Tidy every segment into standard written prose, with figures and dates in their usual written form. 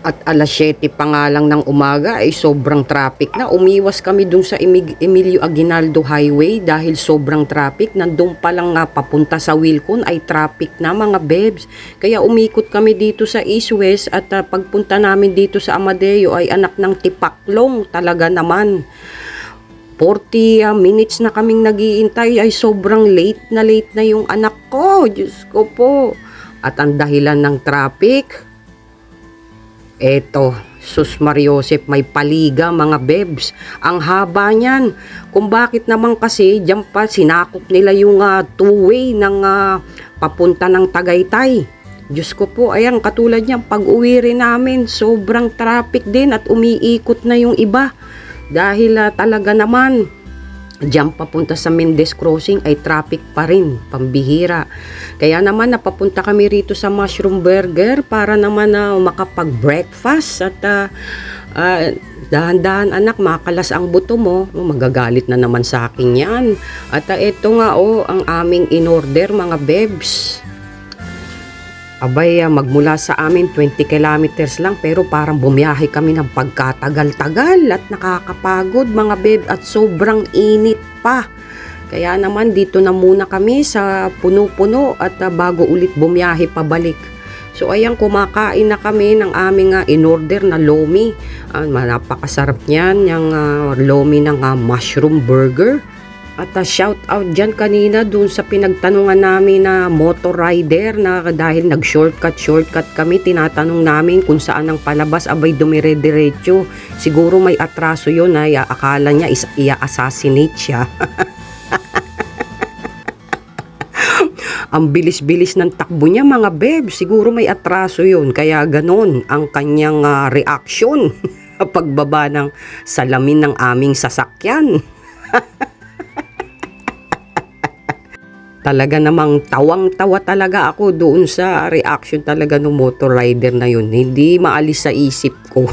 At alas 7 pa nga lang ng umaga ay sobrang traffic na. Umiwas kami dun sa Emilio Aguinaldo Highway dahil sobrang traffic. Nandun pa lang nga papunta sa Wilcon ay traffic na mga bebs. Kaya umikot kami dito sa East West at pagpunta namin dito sa Amadeo ay anak ng tipaklong talaga naman. 40 minutes na kaming nagiintay ay sobrang late na yung anak ko. Diyos ko po. At ang dahilan ng traffic, eto, sus Mariosep, may paliga mga bebs. Ang haba niyan. Kung bakit naman kasi diyan pa sinakop nila yung two-way ng papunta ng Tagaytay. Diyos ko po, ayan, katulad niyan, pag-uwi rin namin, sobrang traffic din at umiikot na yung iba. Dahil talaga naman, diyan papunta sa Mendez Crossing ay traffic pa rin, pambihira. Kaya naman napapunta kami rito sa Mushroom Burger para naman makapag-breakfast at dahan-dahan anak, makalas ang buto mo. Magagalit na naman sa akin yan. At ito nga ang aming in-order mga bebs. Abay, magmula sa amin 20 kilometers lang pero parang bumiyahe kami ng pagkatagal-tagal at nakakapagod mga beb at sobrang init pa. Kaya naman dito na muna kami sa puno-puno at bago ulit bumiyahe pabalik. So ayan, kumakain na kami ng aming in-order na lomi. Napakasarap niyan, yung lomi ng mushroom burger. At shout out dyan kanina dun sa pinagtanungan namin na motor rider na dahil nag-shortcut kami, tinatanong namin kung saan ang palabas, abay dumire-diretso. Siguro may atraso yun na akala niya i-assassinate siya. Ang bilis-bilis ng takbo niya mga beb, siguro may atraso yun. Kaya ganon ang kanyang reaction pagbaba ng salamin ng aming sasakyan. Talaga namang tawang-tawa talaga ako doon sa reaction talaga ng motor rider na yun. Hindi maalis sa isip ko.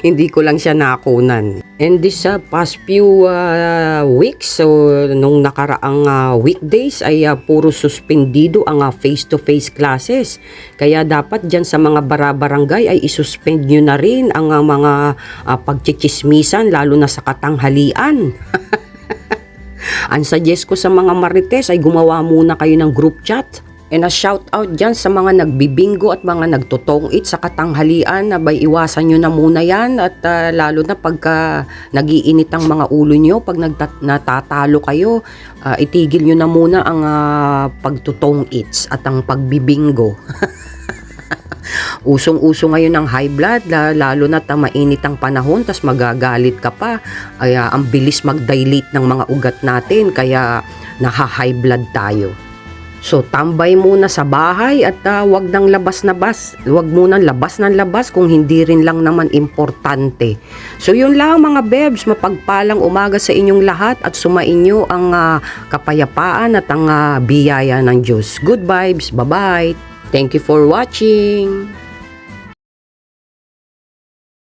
Hindi ko lang siya nakunan. And this past few weeks, so nung nakaraang weekdays ay puro suspendido ang face-to-face classes. Kaya dapat dyan sa mga barabarangay ay isuspend nyo na rin ang mga pagchichismisan lalo na sa katanghalian. Ang suggest ko sa mga marites ay gumawa muna kayo ng group chat. And shout out dyan sa mga nagbibingo at mga nagtotong-it sa katanghalian na iwasan nyo na muna yan at lalo na pagka nagiinit ang mga ulo nyo, pag natatalo kayo, itigil nyo na muna ang pagtotong-its at ang pagbibingo. Usong-uso ngayon ang high blood, lalo na mainit ang panahon, tas magagalit ka pa. Ay, ang bilis mag-dilate ng mga ugat natin, kaya naha-high blood tayo. So, tambay muna sa bahay at wag nang labas-labas. Wag muna labas ng labas kung hindi rin lang naman importante. So, yun lang mga bebs, mapagpalang umaga sa inyong lahat at sumainyo ang kapayapaan at ang biyaya ng Diyos. Good vibes, bye-bye. Thank you for watching.